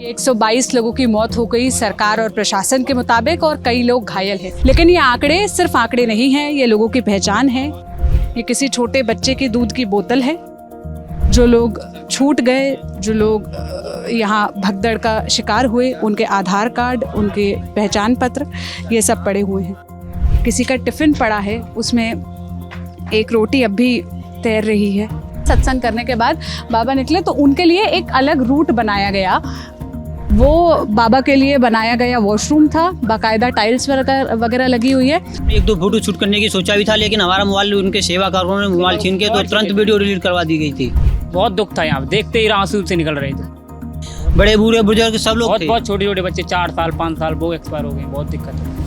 122 लोगों की मौत हो गई सरकार और प्रशासन के मुताबिक, और कई लोग घायल हैं। लेकिन ये आंकड़े सिर्फ आंकड़े नहीं हैं, ये लोगों की पहचान है। ये किसी छोटे बच्चे की दूध की बोतल है। जो लोग छूट गए, जो लोग यहाँ भगदड़ का शिकार हुए, उनके आधार कार्ड, उनके पहचान पत्र, ये सब पड़े हुए हैं। किसी का टिफ़िन पड़ा है, उसमें एक रोटी अब भी तैर रही है। सत्संग करने के बाद बाबा निकले तो उनके लिए एक अलग रूट बनाया गया। वो बाबा के लिए बनाया गया वॉशरूम था, बाकायदा टाइल्स वगैरह लगी हुई है। एक दो फोटो शूट करने की सोचा भी था, लेकिन हमारा मोबाइल उनके सेवाकारों ने मोबाइल छीन के तो तुरंत वीडियो डिलीट करवा दी गई थी। बहुत दुख था, यहाँ देखते ही आंसू से निकल रहे थे। बड़े बूढ़े बुजुर्ग सब लोग थे। बहुत छोटे छोटे बच्चे 4 साल 5 साल वो एक्सपायर हो गए। बहुत दिक्कत है।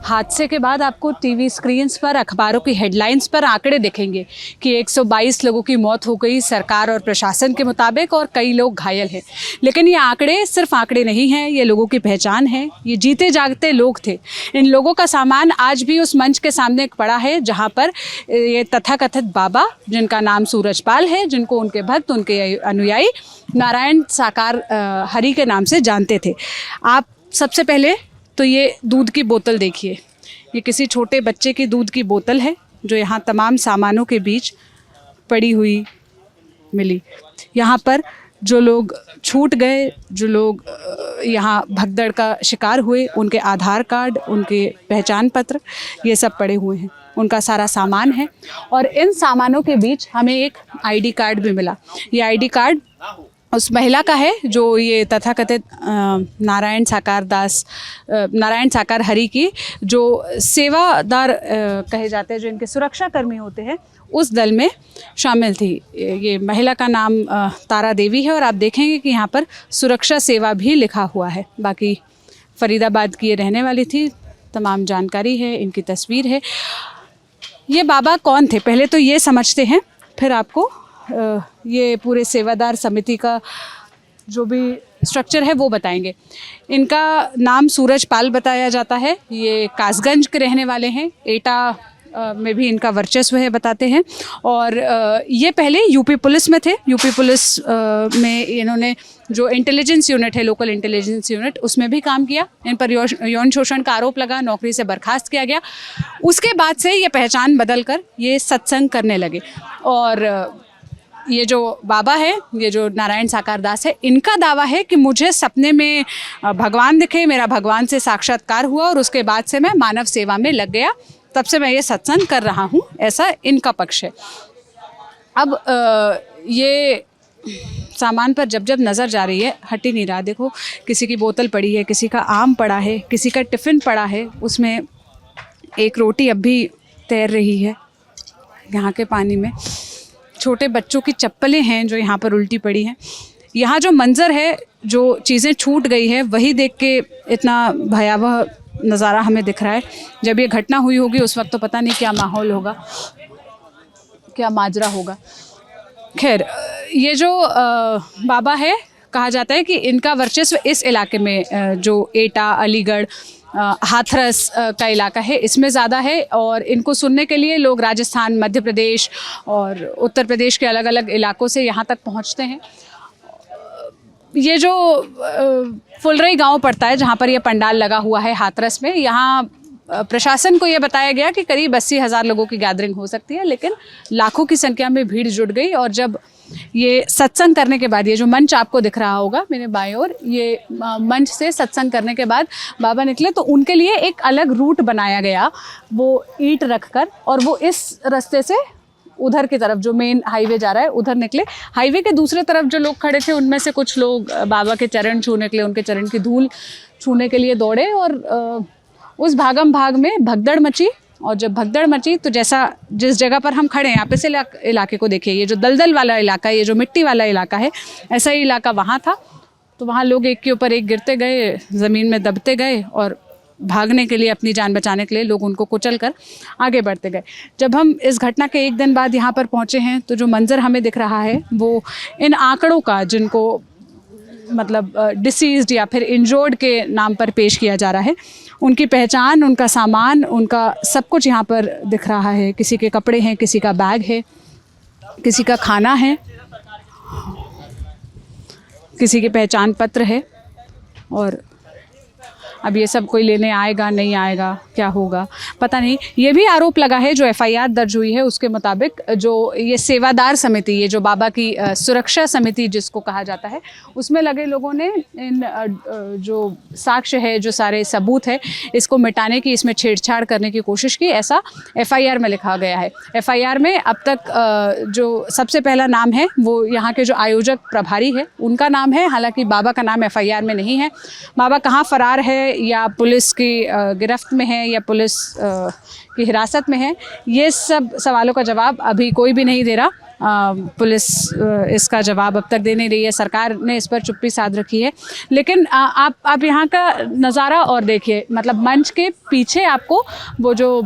हादसे के बाद आपको टीवी स्क्रीन्स पर, अखबारों की हेडलाइंस पर आंकड़े दिखेंगे कि 122 लोगों की मौत हो गई सरकार और प्रशासन के मुताबिक, और कई लोग घायल हैं। लेकिन ये आंकड़े सिर्फ आंकड़े नहीं हैं, ये लोगों की पहचान है। ये जीते जागते लोग थे। इन लोगों का सामान आज भी उस मंच के सामने पड़ा है जहाँ पर ये तथाकथित बाबा, जिनका नाम सूरजपाल है, जिनको उनके भक्त, उनके अनुयायी नारायण साकार हरि के नाम से जानते थे। आप सबसे पहले तो ये दूध की बोतल देखिए। ये किसी छोटे बच्चे की दूध की बोतल है जो यहाँ तमाम सामानों के बीच पड़ी हुई मिली। यहाँ पर जो लोग छूट गए, जो लोग यहाँ भगदड़ का शिकार हुए, उनके आधार कार्ड, उनके पहचान पत्र, ये सब पड़े हुए हैं। उनका सारा सामान है, और इन सामानों के बीच हमें एक आईडी कार्ड भी मिला। ये आईडी कार्ड उस महिला का है जो ये तथाकथित नारायण साकार हरि की जो सेवादार कहे जाते हैं, जो इनके सुरक्षा कर्मी होते हैं, उस दल में शामिल थी। ये महिला का नाम तारा देवी है, और आप देखेंगे कि यहाँ पर सुरक्षा सेवा भी लिखा हुआ है। बाकी फरीदाबाद की ये रहने वाली थी, तमाम जानकारी है, इनकी तस्वीर है। ये बाबा कौन थे पहले तो ये समझते हैं, फिर आपको ये पूरे सेवादार समिति का जो भी स्ट्रक्चर है वो बताएंगे। इनका नाम सूरजपाल बताया जाता है। ये कासगंज के रहने वाले हैं। एटा में भी इनका वर्चस्व है बताते हैं। और ये पहले यूपी पुलिस में थे। यूपी पुलिस में इन्होंने जो इंटेलिजेंस यूनिट है, लोकल इंटेलिजेंस यूनिट, उसमें भी काम किया। इन पर यौन शोषण का आरोप लगा, नौकरी से बर्खास्त किया गया। उसके बाद से ये पहचान बदल कर ये सत्संग करने लगे। और ये जो बाबा है, ये जो नारायण साकार दास है, इनका दावा है कि मुझे सपने में भगवान दिखे, मेरा भगवान से साक्षात्कार हुआ, और उसके बाद से मैं मानव सेवा में लग गया, तब से मैं ये सत्संग कर रहा हूँ, ऐसा इनका पक्ष है। अब ये सामान पर जब जब नज़र जा रही है, हट ही नहीं रहा। देखो, किसी की बोतल पड़ी है, किसी का आम पड़ा है, किसी का टिफ़िन पड़ा है, उसमें एक रोटी अब भी तैर रही है यहाँ के पानी में। छोटे बच्चों की चप्पलें हैं जो यहाँ पर उल्टी पड़ी हैं। यहाँ जो मंज़र है, जो चीज़ें छूट गई है, वही देख के इतना भयावह नज़ारा हमें दिख रहा है। जब ये घटना हुई होगी उस वक्त तो पता नहीं क्या माहौल होगा, क्या माजरा होगा। खैर, ये जो बाबा है, कहा जाता है कि इनका वर्चस्व इस इलाके में जो एटा, अलीगढ़, हाथरस का इलाका है, इसमें ज़्यादा है। और इनको सुनने के लिए लोग राजस्थान, मध्य प्रदेश और उत्तर प्रदेश के अलग अलग इलाकों से यहाँ तक पहुँचते हैं। ये जो फुलरई गांव पड़ता है, जहाँ पर ये पंडाल लगा हुआ है हाथरस में, यहाँ प्रशासन को ये बताया गया कि करीब 80,000 लोगों की गैदरिंग हो सकती है, लेकिन लाखों की संख्या में भीड़ जुट गई। और जब ये सत्संग करने के बाद, ये जो मंच आपको दिख रहा होगा मेरे बाएं ओर, ये मंच से सत्संग करने के बाद बाबा निकले तो उनके लिए एक अलग रूट बनाया गया, वो ईंट रखकर, और वो इस रास्ते से उधर की तरफ, जो मेन हाईवे जा रहा है, उधर निकले। हाईवे के दूसरे तरफ जो लोग खड़े थे, उनमें से कुछ लोग बाबा के चरण छूने के लिए, उनके चरण की धूल छूने के लिए दौड़े, और उस भागम भाग में भगदड़ मची। और जब भगदड़ मची तो जैसा जिस जगह पर हम खड़े हैं, आप इस इलाके को देखिए, ये जो दलदल वाला इलाका है, ये जो मिट्टी वाला इलाका है, ऐसा ही इलाका वहाँ था। तो वहाँ लोग एक के ऊपर एक गिरते गए, ज़मीन में दबते गए, और भागने के लिए, अपनी जान बचाने के लिए लोग उनको कुचल कर आगे बढ़ते गए। जब हम इस घटना के एक दिन बाद यहाँ पर पहुँचे हैं, तो जो मंज़र हमें दिख रहा है वो इन आंकड़ों का, जिनको मतलब डिसीज़्ड या फिर इंजर्ड के नाम पर पेश किया जा रहा है, उनकी पहचान, उनका सामान, उनका सब कुछ यहाँ पर दिख रहा है। किसी के कपड़े हैं, किसी का बैग है, किसी का खाना है, किसी के पहचान पत्र है। और अब ये सब कोई लेने आएगा नहीं आएगा, क्या होगा पता नहीं। ये भी आरोप लगा है, जो एफआईआर दर्ज हुई है उसके मुताबिक, जो ये सेवादार समिति, ये जो बाबा की सुरक्षा समिति जिसको कहा जाता है, उसमें लगे लोगों ने इन जो साक्ष्य है, जो सारे सबूत है, इसको मिटाने की, इसमें छेड़छाड़ करने की कोशिश की, ऐसा एफआईआर में लिखा गया है। एफआईआर में अब तक जो सबसे पहला नाम है वो यहाँ के जो आयोजक प्रभारी है उनका नाम है, हालांकि बाबा का नाम एफआईआर में नहीं है। बाबा कहाँ फरार है या पुलिस की गिरफ्त में है या पुलिस की हिरासत में है, ये सब सवालों का जवाब अभी कोई भी नहीं दे रहा। पुलिस इसका जवाब अब तक दे नहीं रही है, सरकार ने इस पर चुप्पी साध रखी है। लेकिन आप यहाँ का नज़ारा और देखिए, मतलब मंच के पीछे आपको वो जो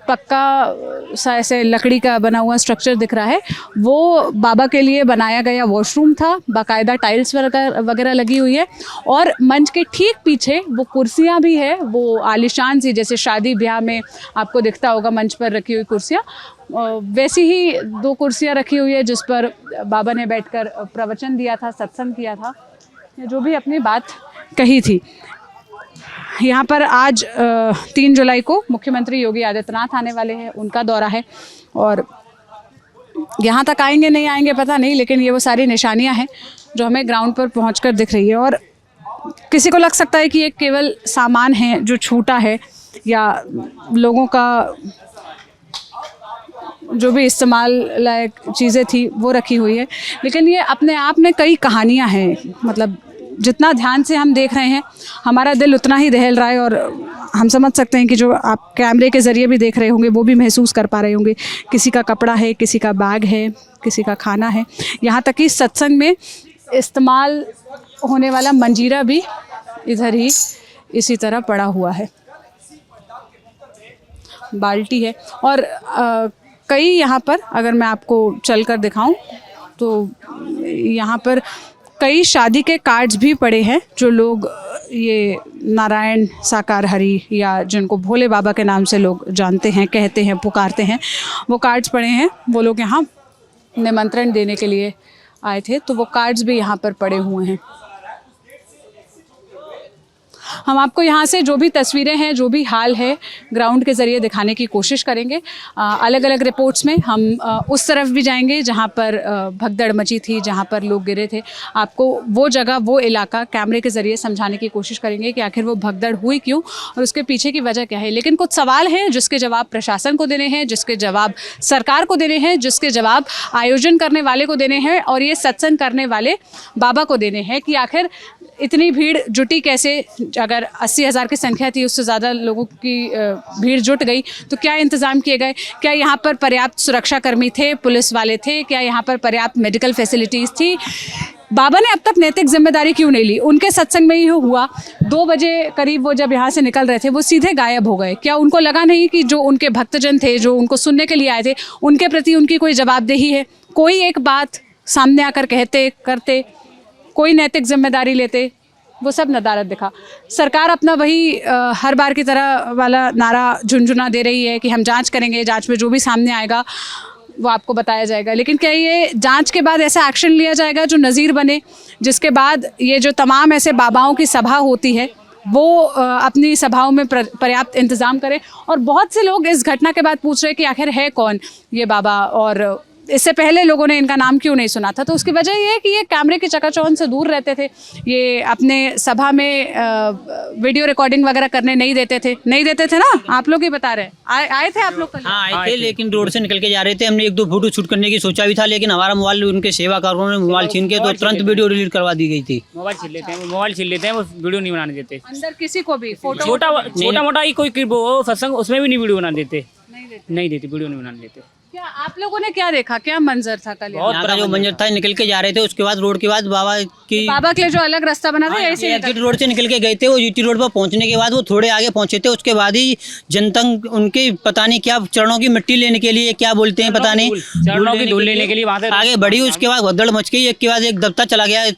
पक्का सा ऐसे लकड़ी का बना हुआ स्ट्रक्चर दिख रहा है, वो बाबा के लिए बनाया गया वॉशरूम था, बाकायदा टाइल्स वगैरह लगी हुई है। और मंच के ठीक पीछे वो कुर्सियाँ भी है, वो आलिशान सी, जैसे शादी ब्याह में आपको दिखता होगा मंच पर रखी हुई कुर्सियाँ, वैसी ही 2 कुर्सियाँ रखी हुई है जिस पर बाबा ने बैठकर प्रवचन दिया था, सत्संग किया था, जो भी अपनी बात कही थी। यहाँ पर आज 3 जुलाई को मुख्यमंत्री योगी आदित्यनाथ आने वाले हैं, उनका दौरा है, और यहाँ तक आएंगे नहीं आएंगे पता नहीं, लेकिन ये वो सारी निशानियाँ हैं जो हमें ग्राउंड पर पहुंचकर दिख रही है। और किसी को लग सकता है कि ये केवल सामान है जो छूटा है, या लोगों का जो भी इस्तेमाल लायक चीज़ें थी वो रखी हुई है, लेकिन ये अपने आप में कई कहानियाँ हैं। मतलब जितना ध्यान से हम देख रहे हैं, हमारा दिल उतना ही दहल रहा है, और हम समझ सकते हैं कि जो आप कैमरे के ज़रिए भी देख रहे होंगे वो भी महसूस कर पा रहे होंगे। किसी का कपड़ा है, किसी का बैग है, किसी का खाना है, यहाँ तक कि सत्संग में इस्तेमाल होने वाला मंजीरा भी इधर ही इसी तरह पड़ा हुआ है, बाल्टी है। और कई यहाँ पर अगर मैं आपको चलकर दिखाऊं तो यहाँ पर कई शादी के कार्ड्स भी पड़े हैं, जो लोग ये नारायण साकार हरि, या जिनको भोले बाबा के नाम से लोग जानते हैं, कहते हैं, पुकारते हैं, वो कार्ड्स पड़े हैं। वो लोग यहाँ निमंत्रण देने के लिए आए थे, तो वो कार्ड्स भी यहाँ पर पड़े हुए हैं। हम आपको यहाँ से जो भी तस्वीरें हैं, जो भी हाल है, ग्राउंड के ज़रिए दिखाने की कोशिश करेंगे। अलग अलग रिपोर्ट्स में हम उस तरफ भी जाएंगे जहाँ पर भगदड़ मची थी, जहाँ पर लोग गिरे थे। आपको वो जगह, वो इलाका कैमरे के ज़रिए समझाने की कोशिश करेंगे कि आखिर वो भगदड़ हुई क्यों और उसके पीछे की वजह क्या है। लेकिन कुछ सवाल हैं जिसके जवाब प्रशासन को देने हैं, जिसके जवाब सरकार को देने हैं, जिसके जवाब आयोजन करने वाले को देने हैं, और ये सत्संग करने वाले बाबा को देने हैं कि आखिर इतनी भीड़ जुटी कैसे। अगर 80,000 की संख्या थी, उससे ज़्यादा लोगों की भीड़ जुट गई, तो क्या इंतज़ाम किए गए? क्या यहाँ पर पर्याप्त सुरक्षाकर्मी थे, पुलिस वाले थे? क्या यहाँ पर पर्याप्त मेडिकल फैसिलिटीज़ थी? बाबा ने अब तक नैतिक जिम्मेदारी क्यों नहीं ली? उनके सत्संग में ही हुआ। 2 बजे करीब वो जब यहाँ से निकल रहे थे, वो सीधे गायब हो गए। क्या उनको लगा नहीं कि जो उनके भक्तजन थे, जो उनको सुनने के लिए आए थे, उनके प्रति उनकी कोई जवाबदेही है? कोई एक बात सामने आकर कहते, करते, कोई नैतिक जिम्मेदारी लेते? वो सब नदारत दिखा। सरकार अपना वही हर बार की तरह वाला नारा झुनझुना दे रही है कि हम जांच करेंगे, जांच में जो भी सामने आएगा वो आपको बताया जाएगा। लेकिन क्या ये जांच के बाद ऐसा एक्शन लिया जाएगा जो नज़ीर बने, जिसके बाद ये जो तमाम ऐसे बाबाओं की सभा होती है वो अपनी सभाओं में पर्याप्त इंतज़ाम करें? और बहुत से लोग इस घटना के बाद पूछ रहे हैं कि आखिर है कौन ये बाबा, और इससे पहले लोगों ने इनका नाम क्यों नहीं सुना था? तो उसकी वजह ये है कि ये कैमरे की चकाचौंध से दूर रहते थे, ये अपने सभा में वीडियो रिकॉर्डिंग वगैरह करने नहीं देते थे ना? आप लोग ही बता रहे हैं। आए थे आप लोग कल? हाँ आए थे, लेकिन रोड से निकल के जा रहे थे। हमने 1-2 फोटो शूट करने की सोचा भी था, लेकिन हमारा मोबाइल उनके सेवाकारों ने मोबाइल छीन के तो तुरंत वीडियो डिलीट करवा दी गई थी। मोबाइल छीन लेते हैं, वो वीडियो नहीं बनाने देते। अंदर किसी को भी फोटो छोटा मोटा ही कोई वो सत्संग, उसमें भी नहीं वीडियो बनाने देते, नहीं देते, वीडियो नहीं बनाने देते। क्या आप लोगों ने क्या देखा, क्या मंजर था कल? यहाँ का जो मंजर था, निकल के जा रहे थे, उसके बाद रोड के बाद बाबा के लिए जो अलग रास्ता बना था, ऐसे जीटी रोड से निकल के गए थे। वो जीटी रोड पर पहुंचने के बाद वो थोड़े आगे पहुंचे थे, उसके बाद ही जनता उनके पता नहीं क्या चरणों की मिट्टी लेने के लिए, क्या बोलते हैं पता नहीं, चरणों की धूल लेने के लिए वहाँ से आगे बढ़ी। उसके बाद भगदड़ मच गई, एक के बाद एक दबता चला गया।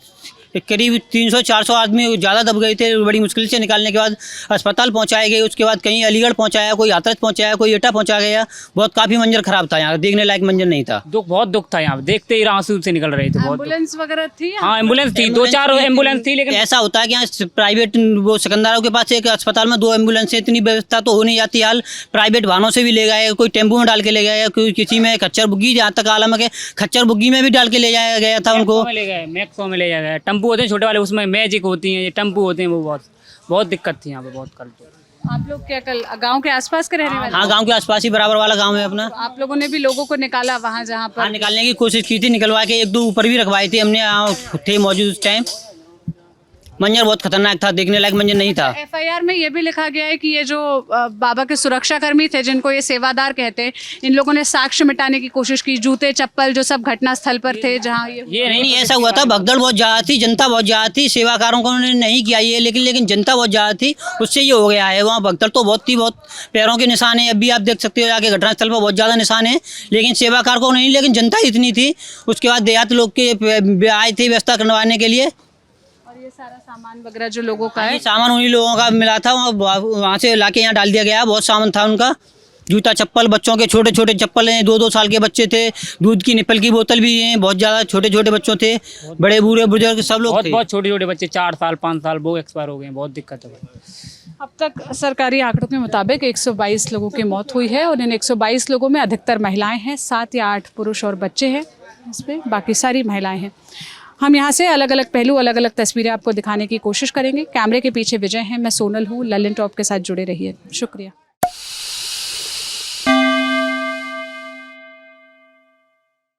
करीब 300-400 आदमी ज़्यादा दब गए थे। बड़ी मुश्किल से निकालने के बाद अस्पताल पहुंचाए गए, उसके बाद कहीं अलीगढ़ पहुंचाया, कोई हाथरस पहुंचाया, कोई एटा पहुंचा गया। बहुत काफ़ी मंजर ख़राब था, यहाँ देखने लायक मंजर नहीं था। बहुत दुख था यहाँ, देखते ही आंसू से निकल रहे थे। बहुत एम्बुलेंस वगैरह थी? हाँ एम्बुलेंस थी, 2-4 एम्बुलेंस थी, लेकिन ऐसा होता है कि यहाँ प्राइवेट वो सिकंदराव के पास एक अस्पताल में 2 एम्बुलेंस, इतनी व्यवस्था तो हो नहीं जाती। हाल प्राइवेट वाहनों से भी ले गए, कोई टेम्पो में डाल के ले गए, कोई किसी में खच्चर बुग्गी, जहाँ तक आलम है खच्चर बुग्गी में भी डाल के ले जाया गया था उनको। मैक्सो में ले जाया गया। टम्पू होते हैं छोटे वाले, उसमें मैजिक होती हैं, ये टम्पू होते हैं, वो बहुत दिक्कत थी यहाँ पे, बहुत कल। आप लोग क्या कल गांव के आसपास के रहने वाले? हाँ, गांव के आसपास ही बराबर वाला गांव है अपना। आप लोगों ने भी लोगों को निकाला वहाँ जहाँ पर? हाँ, निकालने की कोशिश की थी, निकलवा के 1-2 ऊपर भी रखवाई थी हमने, यहाँ थे मौजूद उस टाइम। मंजर बहुत खतरनाक था, देखने लायक मंजर नहीं था। एफआईआर में ये भी लिखा गया है कि ये जो बाबा के सुरक्षाकर्मी थे, जिनको ये सेवादार कहते हैं, इन लोगों ने साक्ष्य मिटाने की कोशिश की, जूते चप्पल जो सब घटना स्थल पर थे जहाँ ये नहीं ऐसा हुआ था। भगदड़ बहुत ज़्यादा थी, जनता बहुत ज़्यादा थी, सेवाकारों को नहीं किया ये, लेकिन जनता बहुत ज़्यादा थी, उससे ये हो गया है। वहाँ भगदड़ तो बहुत थी, बहुत पैरों के निशान है, अभी आप देख सकते हो जाके घटनास्थल पर बहुत ज़्यादा निशान है, लेकिन सेवाकार को नहीं, लेकिन जनता इतनी थी। उसके बाद देहात लोग के आए थे व्यवस्था करवाने के लिए। ये सारा सामान वगैरह जो लोगों का है, सामान उन्हीं लोगों का मिला था, वहाँ से लाके यहाँ डाल दिया गया। बहुत सामान था उनका, जूता चप्पल, बच्चों के छोटे छोटे चप्पल हैं, 2-2 साल के बच्चे थे, दूध की निप्पल की बोतल भी हैं, बहुत ज़्यादा छोटे छोटे बच्चों थे, बड़े बूढ़े बुजुर्ग सब लोग थे। बहुत छोटे छोटे बच्चे, 4 साल 5 साल, वो एक्सपायर हो गए हैं। बहुत दिक्कत है। अब तक सरकारी आंकड़ों के मुताबिक 122 लोगों की मौत हुई है और इन 122 लोगों में अधिकतर महिलाएं हैं, 7 या 8 पुरुष और बच्चे हैं, इसमें बाकी सारी महिलाएं हैं। हम यहाँ से अलग अलग पहलू, अलग अलग तस्वीरें आपको दिखाने की कोशिश करेंगे। कैमरे के पीछे विजय हैं, मैं सोनल हूँ। ललिन टॉप के साथ जुड़े रहिए। शुक्रिया।